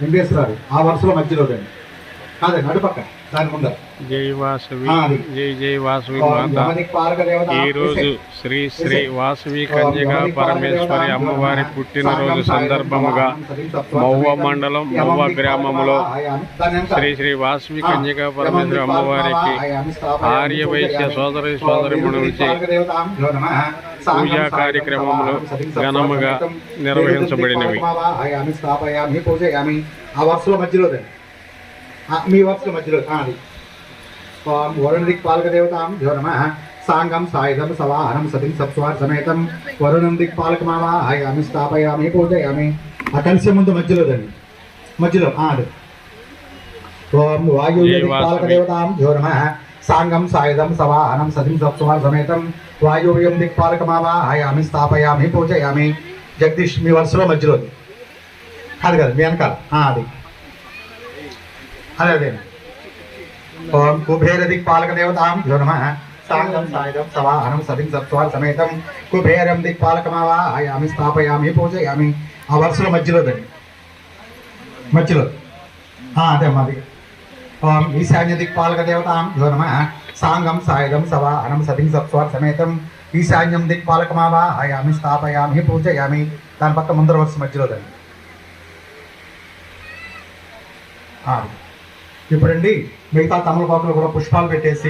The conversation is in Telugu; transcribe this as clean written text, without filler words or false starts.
వెంకటేశ్వరాలు ఆ వరుసలో మధ్యలో రండి. కాదే నడుపక్క దాని ముందర జై వాసవి జై జై వాసవి మాత. ఈరోజు శ్రీ శ్రీ వాసవి కన్యగా పరమేశ్వరి అమ్మవారి పుట్టినరోజు సందర్భముగా మౌవ మండలం మౌవ గ్రామంలో శ్రీ శ్రీ వాసవి కన్యగా పరమేశ్వరి అమ్మవారికి ఆర్యవైశ్య సోదరిమణులచే పూజా కార్యక్రమములు ఘనముగా నిర్వహించబడినవి. ఆ వరుసలో మధ్యలో మీ వరుసలో మధ్యలో వరుణ దిక్పాలక దేవతాం ధ్యో నమః సాంగం సాయుధం సవాహనం సతిం సత్స్వార్ సమేతం వరుణం దిక్పాలకమావాహయామి స్థాపయామి పూజయామి. ఆ కలిసే ముందు మధ్యలో దండి మధ్యలో అది ఓం వాయువ్య దిక్పాలక దేవతాం ధ్యో నమః సాంగం సాయుధం సవాహనం సతిం సత్స్వార్ సమేతం వాయువ్యం దిక్పాలకమావాహయామి స్థాపయామి పూజయామి. జగదీష్ మీ వరుసలో మధ్యలో అది కదా మీ వెనకాల అది అదే ఓం కుబేర దిక్పాలక దేవతాం ధ్యో నమః సాంగం సాయుధం సవాహనం సతిం సత్స్వార్ సమేతం కుబేరం దిక్పాలకమావాహయామి స్థాపయామి పూజయామి. ఆ వరుసలో మధ్యలో దండి మధ్యలో అదే మాది. ఓం ఈశాన్య దిక్పాలక దేవతాం ధ్యో నమః సాంగం సాయుధం సవాహనం సతిం సత్స్వార్ సమేతం ఈశాన్యం దిక్పాలకమావాహయామి స్థాపయామి పూజయామి. దాని పక్క ముందర వరుస మధ్యలో దండి. ఇప్పుడండి మిగతా తమలపాకులు కూడా పుష్పాలు పెట్టేసి